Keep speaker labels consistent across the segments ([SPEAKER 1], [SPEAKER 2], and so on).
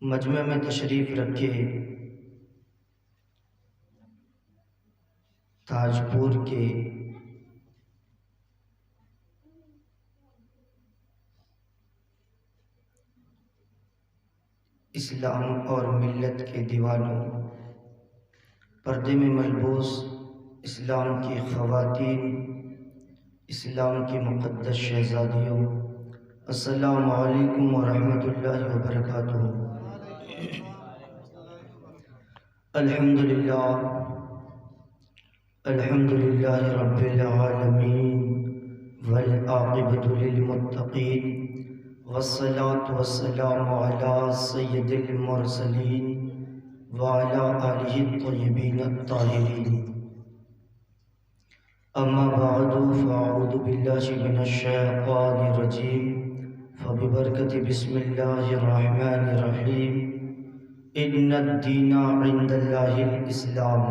[SPEAKER 1] مجمع میں تشریف رکھے تاجپور کے اسلام اور ملت کے دیوانوں، پردے میں ملبوس اسلام کی خواتین، اسلام کی مقدس شہزادیوں، السلام علیکم ورحمۃ اللہ وبرکاتہ۔ الحمدللہ رب العالمین والعاقبۃ للمتقین، والصلاة والسلام علی سید المرسلین وعلی آلہ الطیبین الطاہرین، اما بعد فاعوذ باللہ من الشیطان الرجیم، فببرکت بسم اللہ الرحمن الرحیم، ان الدین عند اللہ الاسلام۔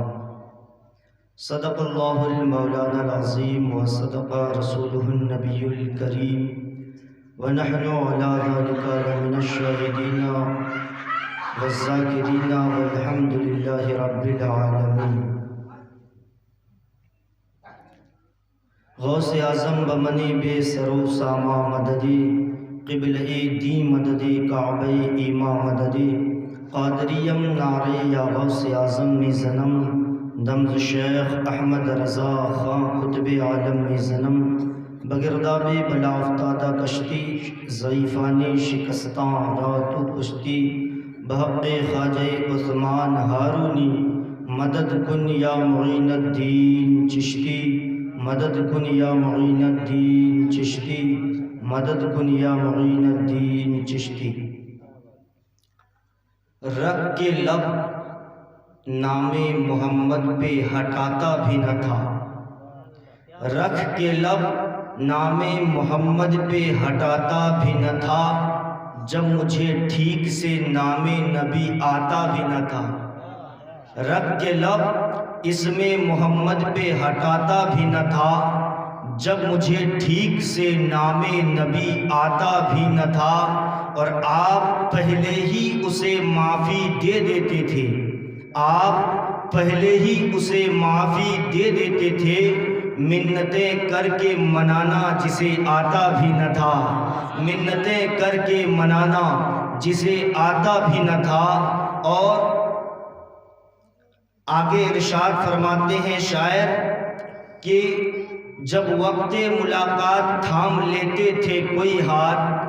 [SPEAKER 1] صدق اللہ المولانا العظیم وصدق رسولہ النبی الکریم، ونحن علی ذلک لمن الشاہدین والذاکرین والحمد للہ رب العالمین۔ غوث اعظم بمنی بے سرو ساما مددی، قبلہ دی مددی کعبہ ایما مددی، قادریم نعرے یا غوث اعظم می زنم، دمز شیخ احمد رضا خان قطب عالم می زنم، بگردابی بلا افتادہ کشتی، ضعیفانی شکستان راتو کشتی، بحق خواجہ عثمان ہارونی، مدد کن یا معین الدین چشتی، مدد کن یا معین الدین چشتی، مدد کن یا معین الدین چشتی۔ رکھ کے لب نام محمد پہ ہٹاتا بھی نہ تھا، رکھ کے لب نام محمد پہ ہٹاتا بھی نہ تھا، جب مجھے ٹھیک سے نام نبی آتا بھی نہ تھا، رکھ کے لب اسم محمد پہ ہٹاتا بھی نہ تھا، جب مجھے ٹھیک سے نام نبی آتا بھی نہ تھا، اور آپ پہلے ہی اسے معافی دے دیتے تھے، آپ پہلے ہی اسے معافی دے دیتے تھے، منتیں کر کے منانا جسے آتا بھی نہ تھا، منتیں کر کے منانا جسے آتا بھی نہ تھا۔ اور آگے ارشاد فرماتے ہیں شاعر کہ جب وقت ملاقات تھام لیتے تھے کوئی ہاتھ،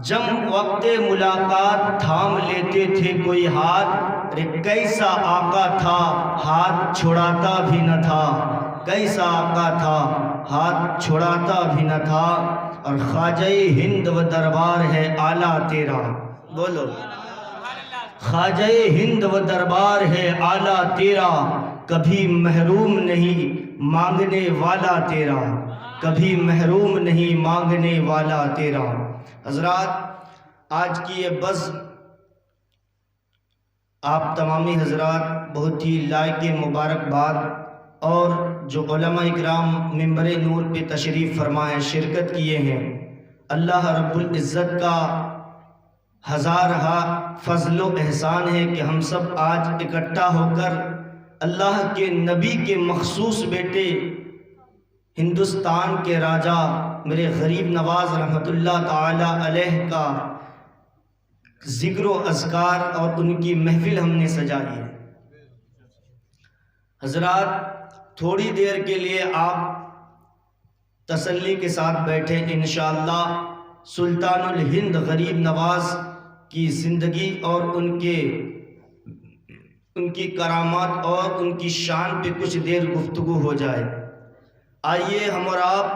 [SPEAKER 1] جب وقت ملاقات تھام لیتے تھے کوئی ہاتھ، ارے کیسا آقا تھا ہاتھ چھڑاتا بھی نہ تھا، کیسا آقا تھا ہاتھ چھڑاتا بھی نہ تھا۔ اور خواجہ ہند و دربار ہے اعلیٰ تیرا، بولو خواجہ ہند و دربار ہے اعلیٰ تیرا، کبھی محروم نہیں مانگنے والا تیرا، کبھی محروم نہیں مانگنے والا تیرا۔ حضرات، آج کی یہ بزم آپ تمامی حضرات بہت ہی لائق مبارکباد، اور جو علماء اکرام منبر نور پہ تشریف فرمائے شرکت کیے ہیں، اللہ رب العزت کا ہزارہ فضل و احسان ہے کہ ہم سب آج اکٹھا ہو کر اللہ کے نبی کے مخصوص بیٹے، ہندوستان کے راجہ میرے غریب نواز رحمۃ اللہ تعالی علیہ کا ذکر و اذکار اور ان کی محفل ہم نے سجائی ہے۔ حضرات، تھوڑی دیر کے لیے آپ تسلی کے ساتھ بیٹھے، انشاءاللہ سلطان الہند غریب نواز کی زندگی اور ان کی کرامات اور ان کی شان پہ کچھ دیر گفتگو ہو جائے۔ آئیے ہم اور آپ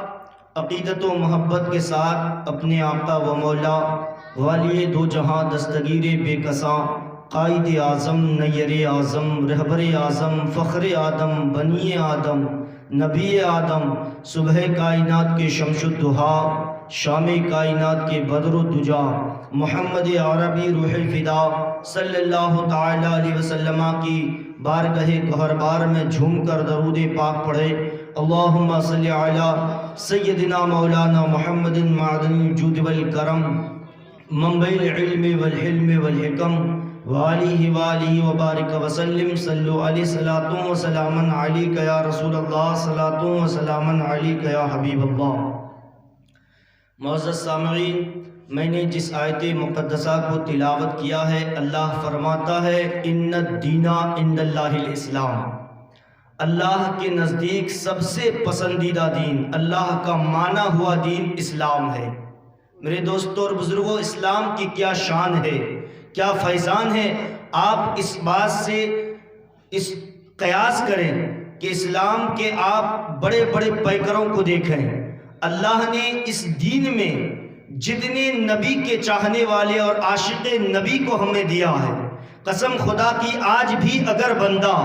[SPEAKER 1] عقیدت و محبت کے ساتھ اپنے آقا و مولا والی دو جہاں دستگیر بے کساں، قائد اعظم نیر اعظم رہبر اعظم فخر آدم بنی آدم نبی آدم، صبح کائنات کے شمس الضحیٰ، شام کائنات کے بدر الدجا، محمد عربی روح فدا صلی اللہ تعالی علیہ وسلم کی بارگاہ گہربار میں جھوم کر درود پاک پڑھے۔ اللہم صلی علی سیدنا مولانا محمد معدن الجود والکرم، منبع العلم والحلم والحکم، وآلہ وبارک وسلم صلو علیہ صلاۃ و سلام علیک یا رسول اللہ صلاۃ و سلام علیک یا حبیب اللہ۔ معزز سامعین، میں نے جس آیت مقدسہ کو تلاوت کیا ہے، اللہ فرماتا ہے ان الدین عند اللہ الاسلام، اللہ کے نزدیک سب سے پسندیدہ دین، اللہ کا مانا ہوا دین اسلام ہے۔ میرے دوستوں اور بزرگوں، اسلام کی کیا شان ہے، کیا فیضان ہے۔ آپ اس بات سے اس قیاس کریں کہ اسلام کے آپ بڑے بڑے پیکروں کو دیکھیں، اللہ نے اس دین میں جتنے نبی کے چاہنے والے اور عاشق نبی کو ہمیں دیا ہے، قسم خدا کی آج بھی اگر بندہ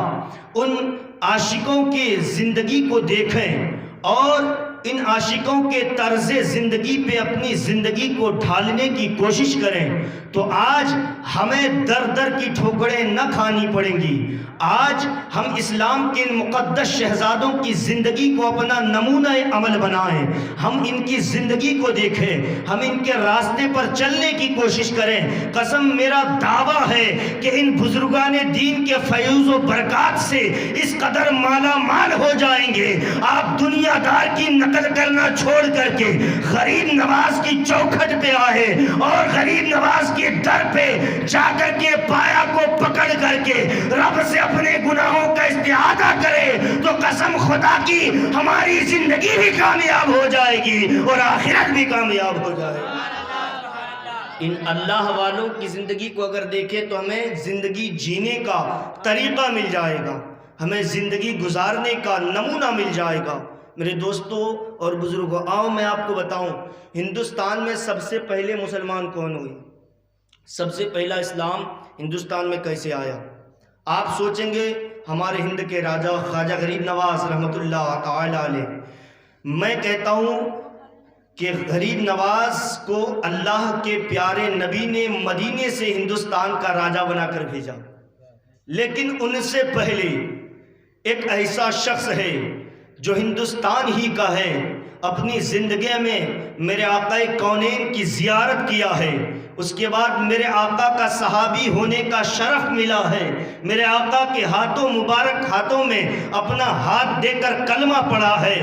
[SPEAKER 1] ان عاشقوں کے زندگی کو دیکھیں اور ان عاشقوں کے طرز زندگی پہ اپنی زندگی کو ڈھالنے کی کوشش کریں تو آج ہمیں در در کی ٹھوکریں نہ کھانی پڑیں گی۔ آج ہم اسلام کے مقدس شہزادوں کی زندگی کو اپنا نمونہ عمل بنائیں، ہم ان کی زندگی کو دیکھیں، ہم ان کے راستے پر چلنے کی کوشش کریں۔ قسم میرا دعویٰ ہے کہ ان بزرگان دین کے فیض و برکات سے اس قدر مالا مال ہو جائیں گے، آپ دنیا دار کی نقل کرنا چھوڑ کر کے غریب نواز کی چوکھٹ پہ آئے اور غریب نواز کے در پہ جا کر کے پایا کو پکڑ کر کے رب سے اپنے گناہوں کا استعاذہ کرے تو قسم خدا کی ہماری زندگی بھی کامیاب ہو جائے گی اور آخرت بھی کامیاب ہو جائے گی۔ ان اللہ والوں کی زندگی کو اگر دیکھیں تو ہمیں زندگی جینے کا طریقہ مل جائے گا، ہمیں زندگی گزارنے کا نمونہ مل جائے گا۔ میرے دوستوں اور بزرگوں، آؤ میں آپ کو بتاؤں ہندوستان میں سب سے پہلے مسلمان کون ہوئے، سب سے پہلا اسلام ہندوستان میں کیسے آیا؟ آپ سوچیں گے ہمارے ہند کے راجہ خواجہ غریب نواز رحمۃ اللہ تعالی علیہ۔ میں کہتا ہوں کہ غریب نواز کو اللہ کے پیارے نبی نے مدینے سے ہندوستان کا راجہ بنا کر بھیجا، لیکن ان سے پہلے ایک ایسا شخص ہے جو ہندوستان ہی کا ہے، اپنی زندگی میں میرے آقا کونین کی زیارت کیا ہے، اس کے بعد میرے آقا کا صحابی ہونے کا شرف ملا ہے، میرے آقا کے ہاتھوں مبارک ہاتھوں میں اپنا ہاتھ دے کر کلمہ پڑھا ہے،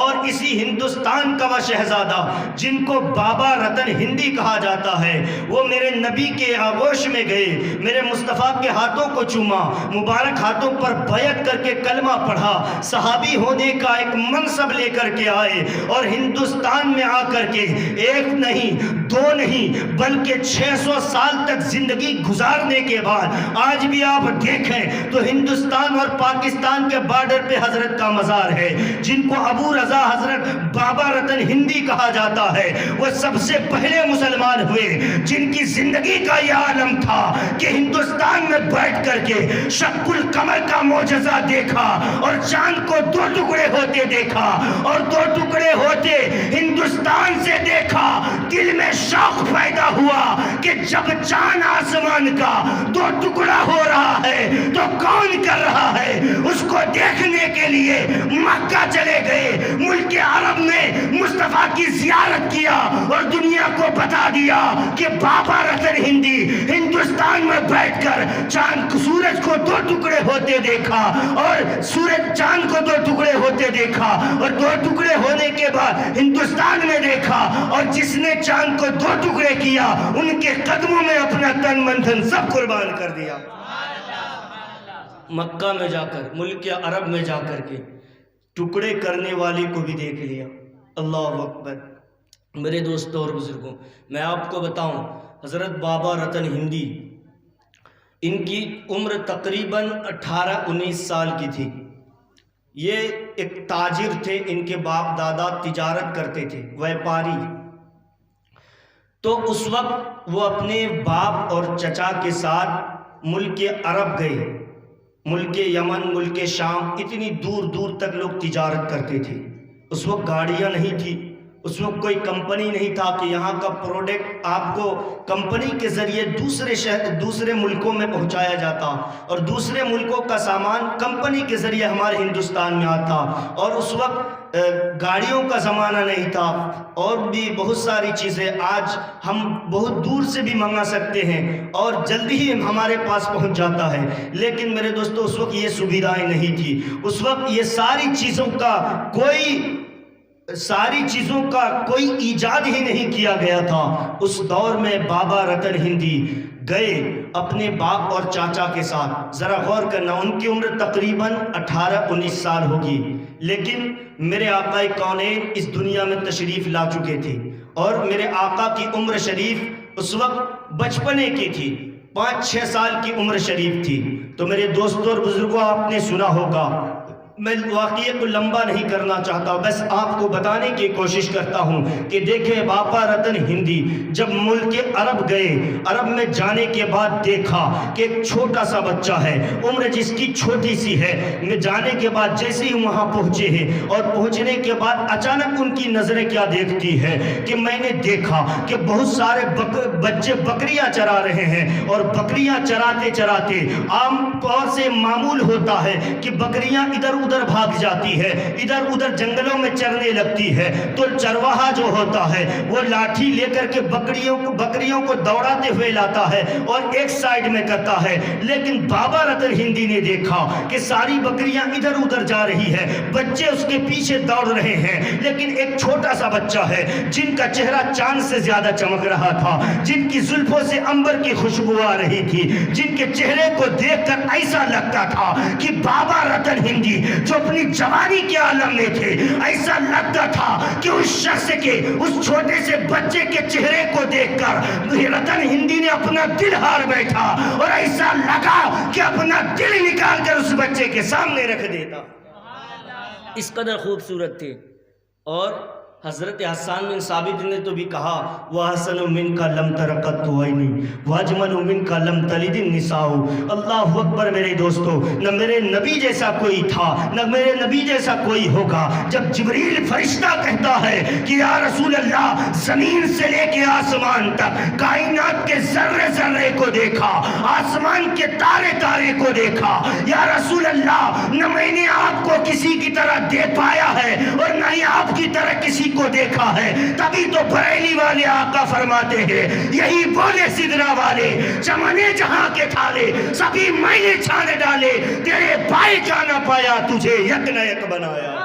[SPEAKER 1] اور اسی ہندوستان کا وہ شہزادہ جن کو بابا رتن ہندی کہا جاتا ہے، وہ میرے نبی کے آغوش میں گئے، میرے مصطفیٰ کے ہاتھوں کو چوما، مبارک ہاتھوں پر بیعت کر کے کلمہ پڑھا، صحابی ہونے کا ایک منصب لے کر کے آئے، اور ہندوستان میں آ کر کے ایک نہیں دو نہیں بلکہ 600 سال تک زندگی گزارنے کے بعد آج بھی آپ دیکھیں تو ہندوستان اور پاکستان کے بارڈر پہ حضرت کا مزار ہے، جن کو ابو رضا حضرت بابا رتن ہندی کہا جاتا ہے، وہ سب سے پہلے مسلمان ہوئے جن کی زندگی کا یہ عالم تھا کہ ہندوستان میں بیٹھ کر کے شق القمر کا معجزہ دیکھا اور چاند کو 2 ٹکڑے ہوتے دیکھا، اور 2 ٹکڑے ہوتے ہندوستان سے دیکھا، دل میں شوق پیدا ہوا کہ جب چاند آسمان کا 2 ٹکڑا ہو رہا ہے تو کون کر رہا ہے؟ اس کو دیکھنے کے لیے مکہ چلے گئے، ملک عرب میں مصطفیٰ کی زیارت کیا اور دنیا کو بتا دیا کہ بابا رتن ہندی ہندوستان میں بیٹھ کر چاند سورج کو 2 ٹکڑے ہوتے دیکھا، اور سورج چاند کو 2 ٹکڑے ہوتے دیکھا، اور 2 ٹکڑے ہونے کے بعد ہندوستان میں دیکھا، اور جس نے چاند کو 2 ٹکڑے کیا ان کے قدموں میں اپنا تن من دھن سب قربان کر دیا۔ مکہ میں جا کر، ملک عرب میں جا کر کے ٹکڑے کرنے والے کو بھی دیکھ لیا۔ اللہ اکبر۔ میرے دوستوں اور بزرگوں، میں آپ کو بتاؤں حضرت بابا رتن ہندی، ان کی عمر تقریباً 18-19 سال کی تھی۔ یہ ایک تاجر تھے، ان کے باپ دادا تجارت کرتے تھے، ویپاری۔ تو اس وقت وہ اپنے باپ اور چچا کے ساتھ ملک عرب گئے، ملک یمن، ملک شام، اتنی دور دور تک لوگ تجارت کرتے تھے۔ اس وقت گاڑیاں نہیں تھی، اس وقت کوئی کمپنی نہیں تھا کہ یہاں کا پروڈکٹ آپ کو کمپنی کے ذریعے دوسرے ملکوں میں پہنچایا جاتا، اور دوسرے ملکوں کا سامان کمپنی کے ذریعے ہمارے ہندوستان میں آتا، اور اس وقت گاڑیوں کا زمانہ نہیں تھا، اور بھی بہت ساری چیزیں آج ہم بہت دور سے بھی منگا سکتے ہیں اور جلدی ہی ہمارے پاس پہنچ جاتا ہے۔ لیکن میرے دوستو اس وقت یہ سویدھائیں نہیں تھی، اس وقت یہ ساری چیزوں کا کوئی ایجاد ہی نہیں کیا گیا تھا۔ اس دور میں بابا رتن ہندی گئے اپنے باپ اور چاچا کے ساتھ، ذرا غور کرنا، ان کی عمر تقریباً 18-19 سال ہوگی، لیکن میرے آقا کونین اس دنیا میں تشریف لا چکے تھے، اور میرے آقا کی عمر شریف اس وقت بچپنے کی تھی، 5-6 سال کی عمر شریف تھی۔ تو میرے دوستوں اور بزرگوں، آپ نے سنا ہوگا، میں واقعے کو لمبا نہیں کرنا چاہتا، بس آپ کو بتانے کی کوشش کرتا ہوں کہ دیکھیں بابا رتن ہندی جب ملک عرب گئے، عرب میں جانے کے بعد دیکھا کہ ایک چھوٹا سا بچہ ہے، عمر جس کی چھوٹی سی ہے، میں جانے کے بعد جیسے ہی وہاں پہنچے ہیں، اور پہنچنے کے بعد اچانک ان کی نظریں کیا دیکھتی ہے کہ میں نے دیکھا کہ بہت سارے بچے بکریاں چرا رہے ہیں، اور بکریاں چراتے چراتے عام طور سے معمول ہوتا ہے کہ بکریاں ادھر ادھر بھاگ جاتی ہے، ادھر ادھر جنگلوں میں چرنے لگتی ہے، تو چرواہا جو ہوتا ہے وہ لاٹھی لے کر کے بکریوں کو دوڑاتے ہوئے لاتا ہے اور ایک سائیڈ میں کرتا ہے، لیکن بابا رتن ہندی نے دیکھا کہ ساری بکریاں ادھر ادھر جا رہی ہے، بچے اس کے پیچھے دوڑ رہے ہیں، لیکن ایک چھوٹا سا بچہ ہے جن کا چہرہ چاند سے زیادہ چمک رہا تھا، جن کی زلفوں سے عنبر کی خوشبو آ رہی تھی، جن کے چہرے کو دیکھ کر ایسا لگتا تھا کہ بابا رتن ہندی جو اپنی جوانی کے عالم میں تھے، ایسا لگتا تھا کہ اس شخص کے، اس چھوٹے سے بچے کے چہرے کو دیکھ کر رتن ہندی نے اپنا دل ہار بیٹھا، اور ایسا لگا کہ اپنا دل نکال کر اس بچے کے سامنے رکھ دیتا، اس قدر خوبصورت تھے۔ اور حضرت حسان بن ثابت نے تو بھی کہا، وَحَسَنُ مِنْكَ لَمْ تَرَقَتُ عَيْنِي وَأَجْمَلُ مِنْكَ لَمْ تَلِدِ النِّسَاءُ۔ اللہ اکبر میرے دوستو، نہ میرے نبی جیسا کوئی تھا، نہ میرے نبی جیسا کوئی ہوگا۔ جب جبریل فرشتہ کہتا ہے کہ یا رسول اللہ، زمین سے لے کے آسمان تک کائنات کے ذرے ذرے کو دیکھا، آسمان کے تارے تارے کو دیکھا، یا رسول اللہ، نہ میں نے آپ کو کسی کی طرح دیکھ پایا ہے اور نہ ہی آپ کی طرح کسی کو دیکھا ہے۔ تبھی تو بریلی والے آقا فرماتے ہیں، یہی بولے سدرا والے، چمنے جہاں کے تھالے سبھی میں نے چھانے ڈالے، تیرے پائے کیا نہ پایا، تجھے یک نہ یک بنایا۔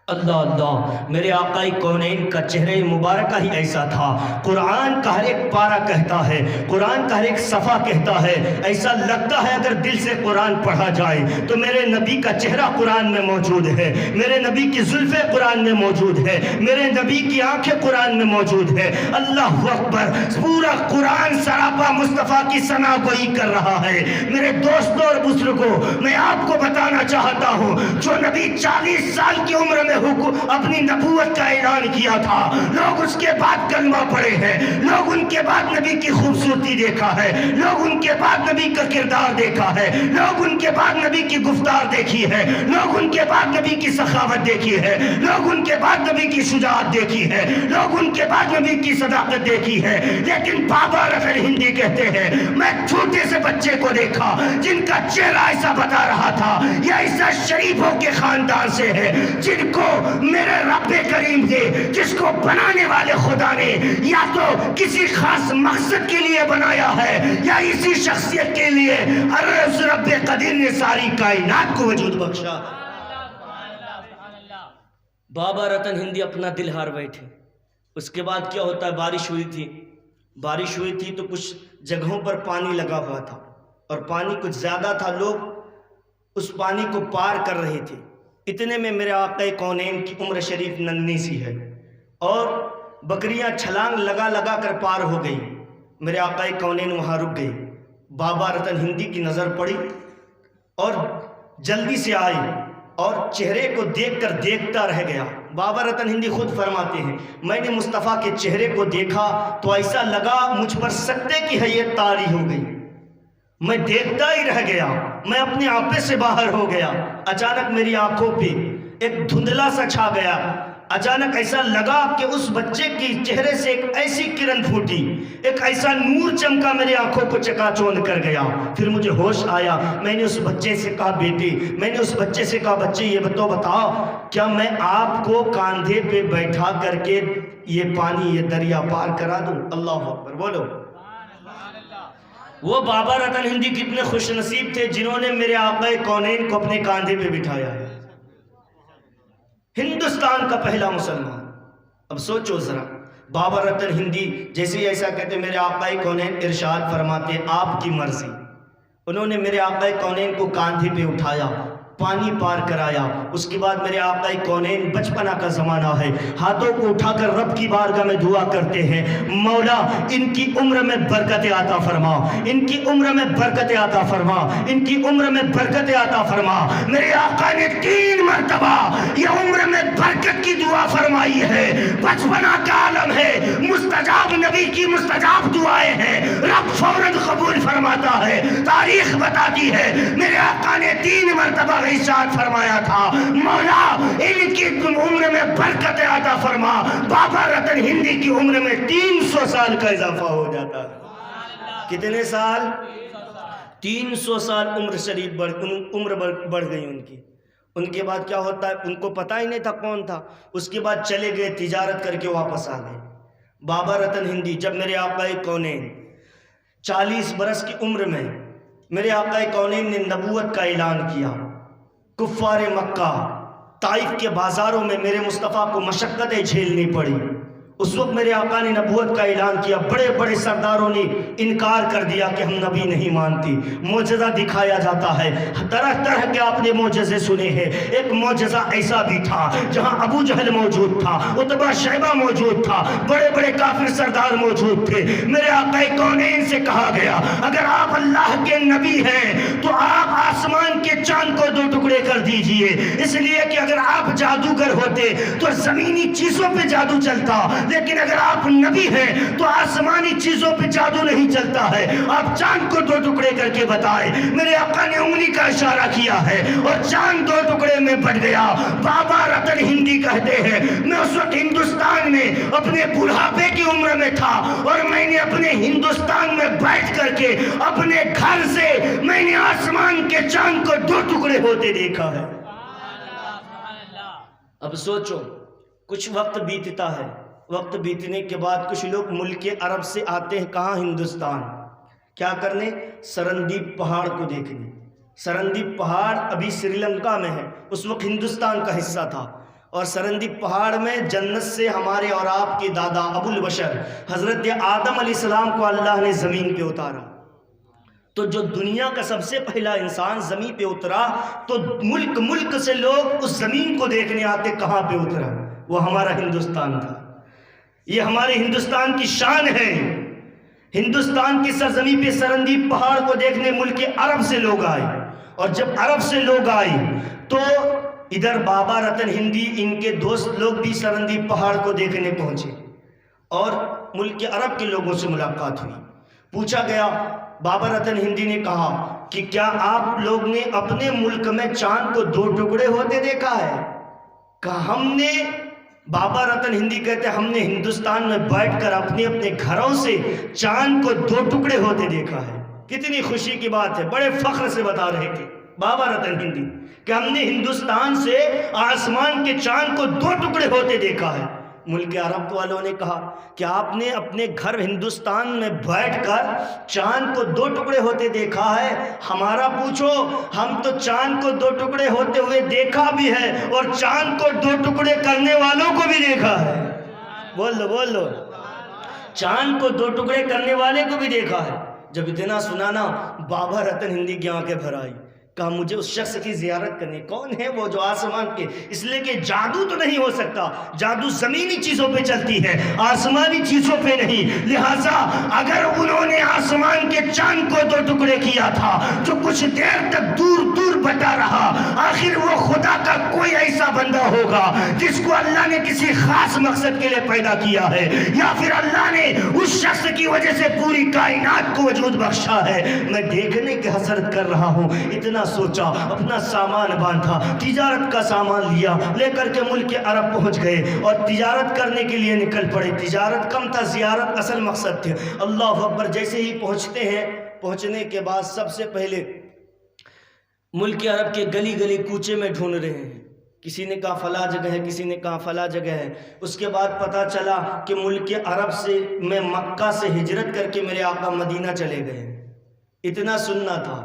[SPEAKER 1] اللہ اللہ، میرے آقا کونین کا چہرہ مبارکہ ہی ایسا تھا۔ قرآن کا ہر ایک پارہ کہتا ہے، قرآن کا ہر ایک صفحہ کہتا ہے، ایسا لگتا ہے اگر دل سے قرآن پڑھا جائے تو میرے نبی کا چہرہ قرآن میں موجود ہے، میرے نبی کی زلفیں قرآن میں موجود ہے، میرے نبی کی آنکھیں قرآن میں موجود ہے۔ اللہ اکبر، پورا قرآن سراپا مصطفیٰ کی ثنا گوئی کر رہا ہے۔ میرے دوستوں اور بزرگوں، میں آپ کو بتانا چاہتا ہوں، جو نبی 40 سال کی عمر میں اپنی نبوت کا اعلان کیا تھا، لوگ اس کے بعد کلمہ پڑھے ہیں، لوگ ان کے بعد نبی کی خوبصورتی دیکھا ہے، لوگ ان کے بعد نبی کا کردار دیکھا ہے، لوگ ان کے بعد نبی کی گفتار دیکھی ہے، لوگ ان کے بعد نبی کی سخاوت دیکھی ہے، لوگ ان کے بعد نبی کی شجاعت دیکھی ہے، لوگ ان کے بعد نبی کی صداقت دیکھی ہے۔ لیکن بابا رتن ہندی کہتے ہیں، میں چھوٹے سے بچے کو دیکھا جن کا چہرہ ایسا بتا رہا تھا، یہ ایسا شریفوں کے خاندان سے ہے جن کو میرے رب کریم نے، جس کو بنانے والے خدا نے یا تو کسی خاص مقصد کے لیے بنایا ہے یا اسی شخصیت کے لیے اس رب قدیر نے ساری کائنات کو وجود بخشا۔ بابا رتن ہندی اپنا دل ہار بیٹھے۔ اس کے بعد کیا ہوتا ہے، بارش ہوئی تھی تو کچھ جگہوں پر پانی لگا ہوا تھا، اور پانی کچھ زیادہ تھا، لوگ اس پانی کو پار کر رہے تھے۔ اتنے میں میرے آقا کونین کی عمر شریف ننھی سی ہے، اور بکریاں چھلانگ لگا لگا کر پار ہو گئی۔ میرے آقا کونین وہاں رک گئے۔ بابا رتن ہندی کی نظر پڑی، اور جلدی سے آئی اور چہرے کو دیکھ کر دیکھتا رہ گیا۔ بابا رتن ہندی خود فرماتے ہیں میں نے مصطفیٰ کے چہرے کو دیکھا تو ایسا لگا مجھ پر سکتے کی حیت طاری ہو گئی، میں دیکھتا ہی رہ گیا، میں اپنے آپے سے باہر ہو گیا۔ اچانک میری آنکھوں پہ ایک دھندلا سا چھا گیا، اچانک ایسا لگا کہ اس بچے کی چہرے سے ایک ایسی کرن پھوٹی، ایک ایسا نور چمکا میری آنکھوں کو چکا چوند کر گیا۔ پھر مجھے ہوش آیا، میں نے اس بچے سے کہا بیٹی، میں نے اس بچے سے کہا بچے یہ بتاؤ کیا میں آپ کو کاندھے پہ بیٹھا کر کے یہ پانی یہ دریا پار کرا دوں؟ اللہ اکبر بولو۔ وہ بابا رتن ہندی کتنے خوش نصیب تھے جنہوں نے میرے آقا کونین کو اپنے کاندھے پہ بٹھایا ہے، ہندوستان کا پہلا مسلمان۔ اب سوچو ذرا، بابا رتن ہندی جیسے ایسا کہتے میرے آقا کونین ارشاد فرماتے آپ کی مرضی، انہوں نے میرے آقا کونین کو کاندھے پہ اٹھایا، پانی پار کرایا۔ اس کے بعد میرے آقا کونین بچپنا کا زمانہ ہے، ہاتھوں کو اٹھا کر رب کی بارگاہ میں دعا کرتے ہیں مولا ان کی عمر میں برکت عطا فرما، ان کی عمر میں برکت عطا فرما، ان کی عمر میں برکت عطا فرما۔ میرے آقا نے 3 مرتبہ یہ عمر میں برکت کی دعا فرمائی ہے۔ بچپنا کا عالم ہے، مستجاب نبی کی مستجاب دعائیں ہیں، رب فوراً قبول فرماتا ہے۔ تاریخ بتاتی ہے میرے آقا نے 3 مرتبہ ارشاد فرمایا تھا مولا ان کی عمر میں برکت عطا فرما۔ بابا رتن ہندی کی عمر میں 300 سال کا اضافہ ہو جاتا ہے۔ کتنے سال؟ 300 سال عمر شریف بڑھ گئی ان کی۔ ان کے بعد کیا ہوتا ہے ان کو پتہ ہی نہیں تھا کون تھا، اس کے بعد چلے گئے تجارت کر کے واپس آ گئے۔ بابا رتن ہندی جب میرے آقا کونین 40 برس کی عمر میں میرے آقا کونین نے نبوت کا اعلان کیا، کفار مکہ طائف کے بازاروں میں میرے مصطفیٰ کو مشقتیں جھیلنی پڑی۔ اس وقت میرے آقا نے نبوت کا اعلان کیا، بڑے بڑے سرداروں نے انکار کر دیا کہ ہم نبی نہیں مانتی۔ معجزہ دکھایا جاتا ہے، طرح طرح کے آپ نے معجزے سنے ہیں۔ ایک معجزہ ایسا بھی تھا جہاں ابو جہل موجود تھا، عتبہ شیبہ موجود تھا، بڑے بڑے کافر سردار موجود تھے۔ میرے آقا کونین سے کہا گیا اگر آپ اللہ کے نبی ہیں تو آپ آسمان کے چاند کو 2 ٹکڑے کر دیجئے، اس لیے کہ اگر آپ جادوگر ہوتے تو زمینی چیزوں پہ جادو چلتا، لیکن اگر آپ نبی ہیں تو آسمانی چیزوں پہ جادو نہیں چلتا ہے، آپ چاند کو 2 ٹکڑے کر کے بتائیں۔ میرے آقا نے انگلی کا اشارہ کیا ہے اور چاند 2 ٹکڑے میں بٹ گیا۔ بابا رتن ہندی کہتے ہیں میں اس وقت ہندوستان میں اپنے بڑھاپے کی عمر میں تھا اور میں نے اپنے ہندوستان میں بیٹھ کر کے اپنے گھر سے میں نے آسمان کے چاند کو 2 ٹکڑے ہوتے دیکھا ہے۔ اب سوچو کچھ وقت بیتتا ہے، وقت بیتنے کے بعد کچھ لوگ ملک عرب سے آتے ہیں کہاں؟ ہندوستان۔ کیا کرنے؟ سرندیپ پہاڑ کو دیکھنے۔ سرندیپ پہاڑ ابھی سری لنکا میں ہے، اس وقت ہندوستان کا حصہ تھا، اور سرندیپ پہاڑ میں جنت سے ہمارے اور آپ کے دادا ابو البشر حضرت آدم علیہ السلام کو اللہ نے زمین پہ اتارا۔ تو جو دنیا کا سب سے پہلا انسان زمین پہ اترا تو ملک سے لوگ اس زمین کو دیکھنے آتے، کہاں پہ اترا؟ وہ ہمارا ہندوستان تھا۔ یہ ہمارے ہندوستان کی شان ہے۔ ہندوستان کی سرزمین پہ سرندیپ پہاڑ کو دیکھنے ملک عرب سے لوگ آئے، اور جب عرب سے لوگ آئے تو ادھر بابا رتن ہندی ان کے دوست لوگ بھی سرندیپ پہاڑ کو دیکھنے پہنچے، اور ملک عرب کے لوگوں سے ملاقات ہوئی۔ پوچھا گیا، بابا رتن ہندی نے کہا کہ کیا آپ لوگ نے اپنے ملک میں چاند کو 2 ٹکڑے ہوتے دیکھا ہے؟ کہا ہم نے۔ بابا رتن ہندی کہتے ہیں ہم نے ہندوستان میں بیٹھ کر اپنے گھروں سے چاند کو 2 ٹکڑے ہوتے دیکھا ہے۔ کتنی خوشی کی بات ہے، بڑے فخر سے بتا رہے تھے بابا رتن ہندی کہ ہم نے ہندوستان سے آسمان کے چاند کو 2 ٹکڑے ہوتے دیکھا ہے۔ ملک عرب والوں نے کہا کہ آپ نے اپنے گھر ہندوستان میں بیٹھ کر چاند کو 2 ٹکڑے ہوتے دیکھا ہے، ہمارا پوچھو ہم تو چاند کو 2 ٹکڑے ہوتے ہوئے دیکھا بھی ہے اور چاند کو 2 ٹکڑے کرنے والوں کو بھی دیکھا ہے۔ بول لو چاند کو 2 ٹکڑے کرنے والے کو بھی دیکھا ہے۔ جب اتنا سنانا بابا رتن ہندی کی آنکھیں بھر آئی کہا مجھے اس شخص کی زیارت کرنی. کون ہے وہ جو آسمان کے؟ اس لیے کہ جادو تو نہیں ہو سکتا، جادو زمینی چیزوں پہ چلتی ہے، آسمانی چیزوں پہ نہیں. لہٰذا اگر انہوں نے آسمان کے چاند کو 2 ٹکڑے کیا تھا جو کچھ دیر تک دور دور بٹا رہا، آخر وہ خدا کا کوئی ایسا بندہ ہوگا جس کو اللہ نے کسی خاص مقصد کے لیے پیدا کیا ہے، یا پھر اللہ نے اس شخص کی وجہ سے پوری کائنات کو وجود بخشا ہے. میں دیکھنے کی حسرت کر رہا ہوں. اتنا سوچا، اپنا سامان باندھا، تجارت کا سامان لیا، لے کر کے ملک عرب پہنچ گئے اور تجارت کرنے کے لیے نکل پڑے. تجارت کم تھا، زیارت اصل مقصد تھے. اللہ اکبر. جیسے ہی پہنچتے ہیں، پہنچنے کے بعد سب سے پہلے ملک عرب کے گلی گلی کوچے میں ڈھونڈ رہے ہیں. کسی نے کہا فلاں جگہ ہے، کسی نے کہا فلاں جگہ ہے. اس کے بعد پتہ چلا کہ ملک عرب سے میں مکہ سے ہجرت کر کے میرے آقا مدینہ چلے گئے. اتنا سننا تھا.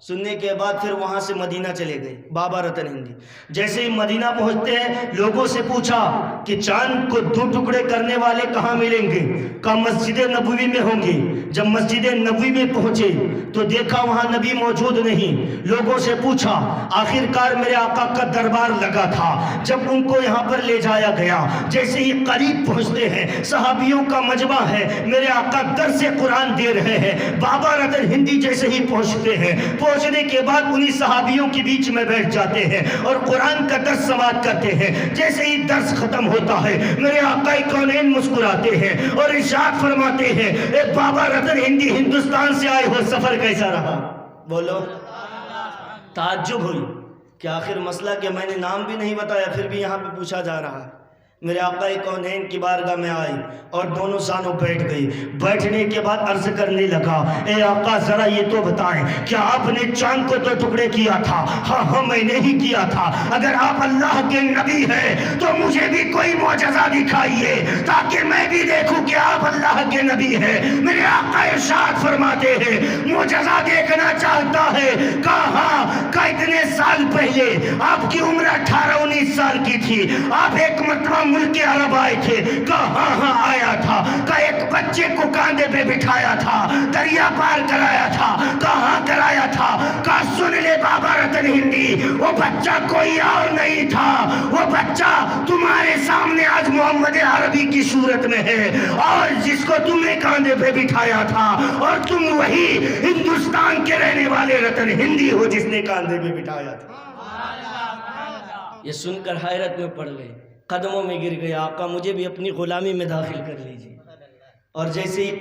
[SPEAKER 1] سننے کے بعد پھر وہاں سے مدینہ چلے گئے بابا رتن ہندی. جیسے ہی مدینہ پہنچتے ہیں، لوگوں سے پوچھا کہ چاند کو 2 ٹکڑے کرنے والے کہاں ملیں گے؟ کہا مسجد نبوی میں ہوں گے. جب مسجد نبوی میں پہنچے تو دیکھا وہاں نبی موجود نہیں. لوگوں سے پوچھا، آخر کار میرے آقا کا دربار لگا تھا. جب ان کو یہاں پر لے جایا گیا، جیسے ہی قریب پہنچتے ہیں، صحابیوں کا مجمع ہے، میرے آقا درس قرآن دے رہے ہیں. بابا رتن ہندی جیسے ہی پہنچتے ہیں، پہنچنے کے بعد انہی صحابیوں کے بیچ میں بیٹھ جاتے ہیں اور قرآن کا درس سماعت کرتے ہیں. جیسے ہی درس ختم ہوتا ہے، میرے آقا کونین مسکراتے ہیں اور ارشاد فرماتے ہیں، اے بابا رتن ہندی، ہندوستان سے آئے ہو، سفر کیسا رہا؟ بولو. تعجب ہوئی کہ آخر مسئلہ کہ میں نے نام بھی نہیں بتایا، پھر بھی یہاں پہ پوچھا جا رہا ہے. میرے آقا کونین کی بارگاہ میں آئی اور دونوں سانوں بیٹھ گئی. بیٹھنے کے بعد عرض کرنے لگا، اے آقا ذرا یہ تو بتائیں، کیا آپ نے چاند کو 2 ٹکڑے کیا تھا؟ ہاں ہاں میں نے ہی کیا تھا. اگر آپ اللہ کے نبی ہیں تو مجھے بھی کوئی معجزہ دکھائیے تاکہ میں بھی دیکھوں کہ آپ اللہ کے نبی ہیں. میرے آقا ارشاد فرماتے ہیں، معجزہ دیکھنا چاہتا ہے؟ کہاں؟ کہ اتنے سال پہلے آپ کی عمر 18-19 سال کی تھی، آپ ایک مرتبہ ملک عرب آئے تھے. کہاں؟ ہاں آیا تھا. کہ ایک بچے کو کاندھے پہ بٹھایا تھا، دریا پار کرایا تھا. کہاں کرایا تھا؟ کہ سن لے بابا رتن ہندی، وہ بچہ کوئی اور نہیں تھا، وہ بچہ تمہارے سامنے آج محمد عربی کی صورت میں ہے، اور جس کو تم نے کاندھے پہ بٹھایا تھا، اور تم وہی ہندوستان کے رہنے والے رتن ہندی ہو جس نے کاندھے پہ بٹھایا تھا. یہ سن کر حیرت میں پڑ گئے، قدموں میں گر گئے، آقا مجھے بھی اپنی غلامی میں داخل کر لیجیے. اور جیسے ہی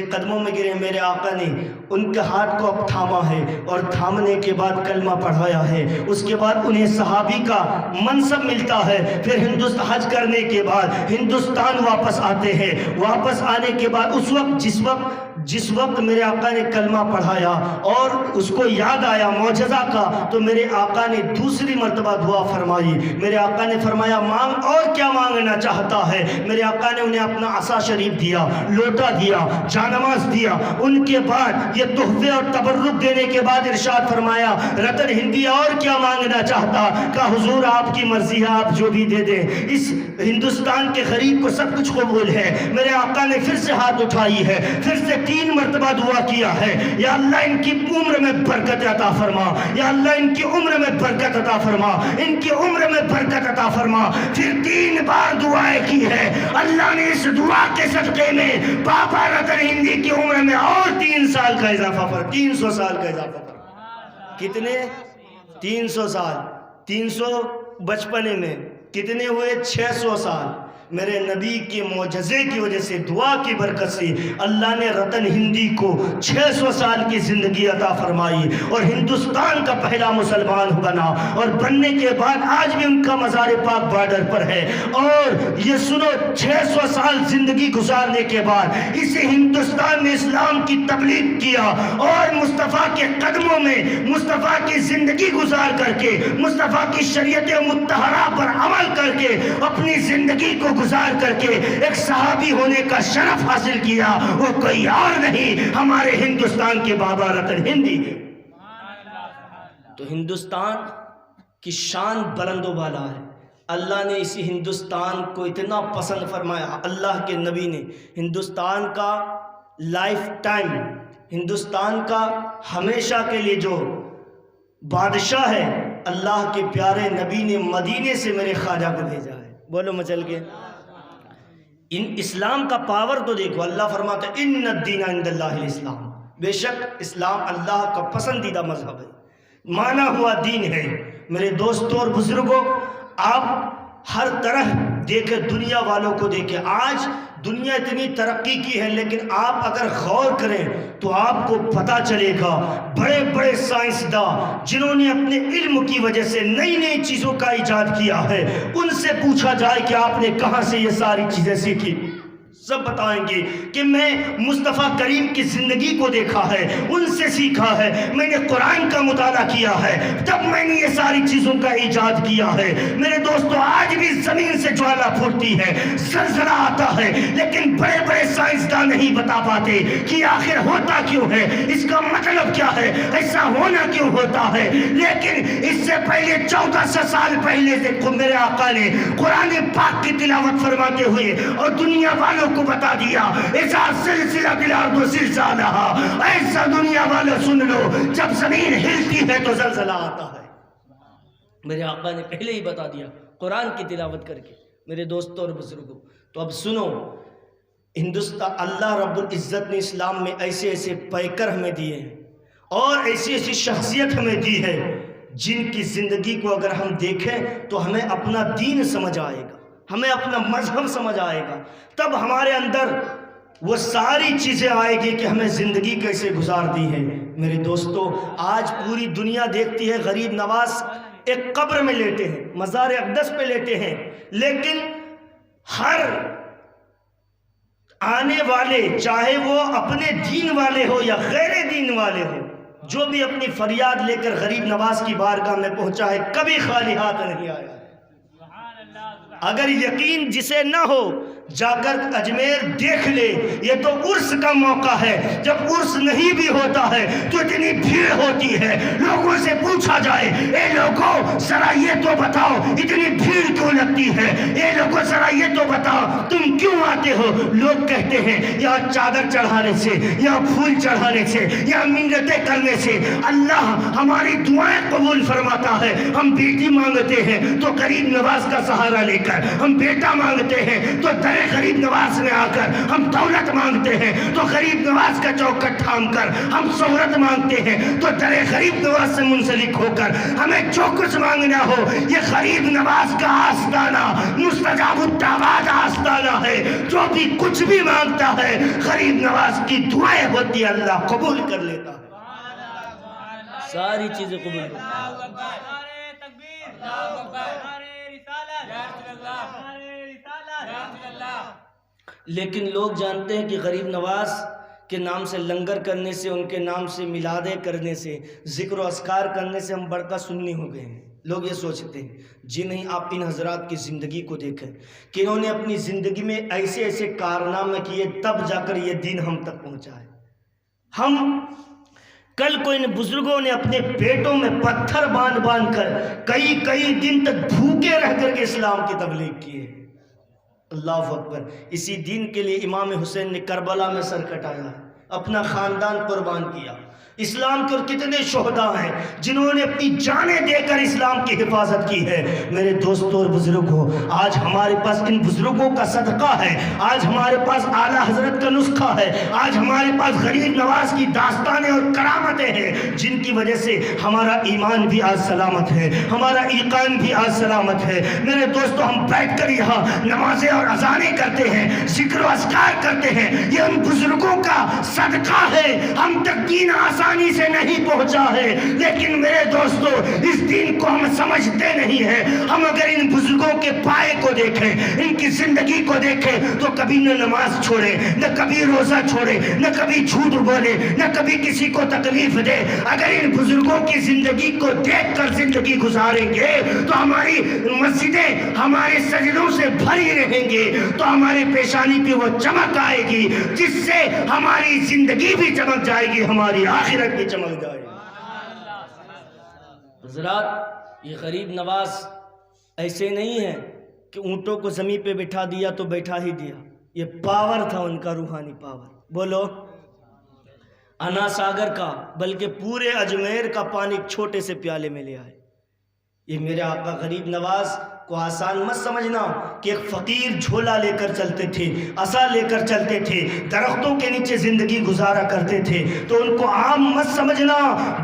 [SPEAKER 1] قدموں میں گرے، میرے آقا نے ان کے ہاتھ کو اب تھاما ہے اور تھامنے کے بعد کلمہ پڑھایا ہے. اس کے بعد انہیں صحابی کا منصب ملتا ہے. پھر ہندوستان حج کرنے کے بعد ہندوستان واپس آتے ہیں. واپس آنے کے بعد جس وقت میرے آقا نے کلمہ پڑھایا اور اس کو یاد آیا معجزہ کا، تو میرے آقا نے دوسری مرتبہ دعا فرمائی. میرے آقا نے فرمایا مانگ، اور کیا مانگنا چاہتا ہے؟ میرے آقا نے انہیں اپنا عصا شریف دیا، لوٹا دیا، جانماز دیا. ان کے بعد یہ تحفے اور تبرک دینے کے بعد ارشاد فرمایا، رتن ہندی اور کیا مانگنا چاہتا؟ کہ حضور آپ کی مرضی ہے، آپ جو بھی دے دیں، اس ہندوستان کے غریب کو سب کچھ قبول ہے. میرے آقا نے پھر سے ہاتھ اٹھائی ہے، پھر سے 3 مرتبہ دعا کیا ہے، یا اللہ ان کی عمر میں برکت عطا فرما، یا اللہ ان کی عمر میں برکت عطا فرما، ان کی عمر میں برکت عطا فرما. پھر 3 بار دعائیں کی ہے. اللہ نے اس دعا کے صدقے میں بابا رتن ہندی کی عمر میں اور 3 سال کا اضافہ فرما، 300 سال کا اضافہ فرما. کتنے؟ 300 سال. 300 بچپنے میں کتنے ہوئے؟ 600 سال. میرے نبی کے معجزے کی وجہ سے، دعا کی برکت سے اللہ نے رتن ہندی کو 600 سال کی زندگی عطا فرمائی اور ہندوستان کا پہلا مسلمان بنا. اور بننے کے بعد آج بھی ان کا مزار پاک بارڈر پر ہے. اور یہ سنو، 600 سال زندگی گزارنے کے بعد اسے ہندوستان میں اسلام کی تبلیغ کیا اور مصطفیٰ کے قدموں میں مصطفیٰ کی زندگی گزار کر کے، مصطفیٰ کی شریعت مطہرہ پر عمل کر کے اپنی زندگی کو گزار کر کے ایک صحابی ہونے کا شرف حاصل کیا. وہ کوئی اور نہیں، ہمارے ہندوستان کے بابا رتن ہندی ہے. تو ہندوستان کی شان بلند و بالا ہے. اللہ نے اسی ہندوستان کو اتنا پسند فرمایا. اللہ کے نبی نے ہندوستان کا لائف ٹائم، ہندوستان کا ہمیشہ کے لیے جو بادشاہ ہے، اللہ کے پیارے نبی نے مدینے سے میرے خواجہ کو بھیجا ہے. بولو مچل کے. ان اسلام کا پاور تو دیکھو. اللہ فرماتا ہے ان الدین عند اللہ الاسلام، بے شک اسلام اللہ کا پسندیدہ مذہب ہے، مانا ہوا دین ہے. میرے دوستوں اور بزرگوں، آپ ہر طرح دیکھیں، دنیا والوں کو دیکھیں. آج دنیا اتنی ترقی کی ہے، لیکن آپ اگر غور کریں تو آپ کو پتہ چلے گا بڑے بڑے سائنسداں جنہوں نے اپنے علم کی وجہ سے نئی نئی چیزوں کا ایجاد کیا ہے، ان سے پوچھا جائے کہ آپ نے کہاں سے یہ ساری چیزیں سیکھی، سب بتائیں گے کہ میں مصطفیٰ کریم کی زندگی کو دیکھا ہے، ان سے سیکھا ہے، میں نے قرآن کا مطالعہ کیا ہے، تب میں نے یہ ساری چیزوں کا ایجاد کیا ہے. میرے دوستو، آج بھی زمین سے جوالا پھوٹتی ہے، زلزلہ آتا ہے، لیکن بڑے بڑے سائنسداں نہیں بتا پاتے کہ آخر ہوتا کیوں ہے، اس کا مطلب کیا ہے، ایسا ہونا کیوں ہوتا ہے. لیکن اس سے پہلے 1400 سال پہلے سے میرے آقا نے قرآن پاک کی تلاوت فرماتے ہوئے اور دنیا والوں کو بتا دیا، ایسا سلسلہ الارض زلزالہا، ایسا دنیا والوں سن لو، جب زمین ہلتی ہے تو زلزلہ آتا ہے. میرے آقا نے پہلے ہی بتا دیا قرآن کی تلاوت کر کے. میرے دوستوں اور بزرگوں، تو اب سنو، ہندوستان، اللہ رب العزت نے اسلام میں ایسے ایسے پیکر ہمیں دیے ہیں اور ایسی ایسی شخصیت ہمیں دی ہے جن کی زندگی کو اگر ہم دیکھیں تو ہمیں اپنا دین سمجھ آئے گا، ہمیں اپنا مذہب سمجھ آئے گا. تب ہمارے اندر وہ ساری چیزیں آئے گی کہ ہمیں زندگی کیسے گزارتی ہے. میرے دوستو، آج پوری دنیا دیکھتی ہے غریب نواز ایک قبر میں لیٹے ہیں، مزار اقدس پہ لیٹے ہیں، لیکن ہر آنے والے، چاہے وہ اپنے دین والے ہو یا غیر دین والے ہو، جو بھی اپنی فریاد لے کر غریب نواز کی بارگاہ میں پہنچا ہے، کبھی خالی ہاتھ نہیں آیا. اگر یقین جسے نہ ہو جا کر اجمیر دیکھ لے، یہ تو عرس کا موقع ہے. جب عرس نہیں بھی ہوتا ہے تو اتنی بھیڑ ہوتی ہے، لوگوں سے پوچھا جائے، اے لوگوں ذرا یہ تو بتاؤ اتنی بھیڑ کیوں لگتی ہے، اے لوگوں ذرا یہ تو بتاؤ تم کیوں آتے ہو. لوگ کہتے ہیں یا چادر چڑھانے سے، یا پھول چڑھانے سے، یا منتیں کرنے سے اللہ ہماری دعائیں قبول فرماتا ہے. ہم بیٹی مانگتے ہیں تو غریب نواز کا سہارا لے کر، ہم بیٹا مانگتے ہیں تو در غریب نواز میں آ کر، ہم دولت مانگتے ہیں تو غریب نواز کا چوکٹ تھام کر، ہم شہرت مانگتے ہیں تو در غریب نواز سے منسلک ہو کر، ہمیں جو کچھ مانگنا ہو یہ غریب نواز کا آستانہ، مستجاب الدعوات آستانہ ہے. جو بھی کچھ بھی مانگتا ہے غریب نواز کی دعائیں ہوتی ہے، اللہ قبول کر لیتا ہے، ساری چیزیں قبول کرتا ہے. لیکن لوگ جانتے ہیں کہ غریب نواز کے نام سے لنگر کرنے سے، ان کے نام سے میلادیں کرنے سے، ذکر و اذکار کرنے سے ہم بڑکا سنی ہو گئے ہیں. لوگ یہ سوچتے ہیں. جی نہیں، آپ ان حضرات کی زندگی کو دیکھیں کہ انہوں نے اپنی زندگی میں ایسے ایسے کارنامے کیے، تب جا کر یہ دین ہم تک پہنچا ہے. ہم کل کو ان بزرگوں نے اپنے پیٹوں میں پتھر باندھ باندھ کر کئی دن تک بھوکے رہ کر کے اسلام کی تبلیغ کی ہے. اللہ اکبر. اسی دین کے لیے امام حسین نے کربلا میں سر کٹایا ہے، اپنا خاندان قربان کیا. اسلام کے اور کتنے شہداء ہیں جنہوں نے اپنی جانیں دے کر اسلام کی حفاظت کی ہے. میرے دوستوں اور بزرگوں، آج ہمارے پاس ان بزرگوں کا صدقہ ہے، آج ہمارے پاس اعلیٰ حضرت کا نسخہ ہے، آج ہمارے پاس غریب نواز کی داستانیں اور کرامتیں ہیں جن کی وجہ سے ہمارا ایمان بھی آج سلامت ہے، ہمارا ایقان بھی آج سلامت ہے. میرے دوستوں، ہم بیٹھ کر یہاں نمازیں اور اذانیں کرتے ہیں، ذکر و اذکار کرتے ہیں، یہ ان بزرگوں کا صدقہ ہے. ہم تک دین آسانی سے نہیں پہنچا ہے، لیکن میرے دوستو اس دین کو ہم سمجھتے نہیں ہیں. ہم اگر ان بزرگوں کے پائے کو دیکھیں، ان کی زندگی کو دیکھیں، تو کبھی نہ نماز چھوڑے، نہ کبھی روزہ چھوڑے، نہ کبھی جھوٹ بولے، نہ کبھی کسی کو تکلیف دے. اگر ان بزرگوں کی زندگی کو دیکھ کر زندگی گزاریں گے تو ہماری مسجدیں ہمارے سجدوں سے بھری رہیں گے، تو ہمارے پیشانی پہ وہ چمک آئے گی جس سے ہماری زندگی بھی چمک جائے گی، ہماری آخرت کی چمک جائے. حضرات، یہ غریب نواز ایسے نہیں ہے کہ اونٹوں کو زمین پہ بٹھا دیا تو بیٹھا ہی دیا. یہ پاور تھا ان کا، روحانی پاور. بولو.
[SPEAKER 2] انا ساگر کا بلکہ پورے اجمیر کا پانی ایک چھوٹے سے پیالے میں لے آئے۔ یہ میرے آقا غریب نواز کو آسان مت سمجھنا کہ ایک فقیر جھولا لے کر چلتے تھے، عصا لے کر چلتے تھے، درختوں کے نیچے زندگی گزارا کرتے تھے، تو ان کو عام مت سمجھنا،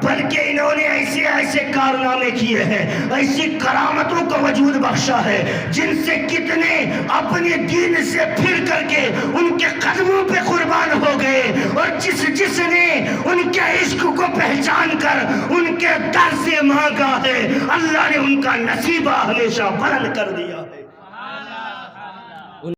[SPEAKER 2] بلکہ انہوں نے ایسے ایسے کارنامے کیے ہیں، ایسی کرامتوں کا وجود بخشا ہے جن سے کتنے اپنے دین سے پھر کر کے ان کے قدموں پہ قربان ہو گئے، اور جس نے ان کے عشق کو پہچان کر ان کے در سے مانگا ہے، اللہ نے ان کا نصیبہ ہمیشہ بلند کر دیا ہے۔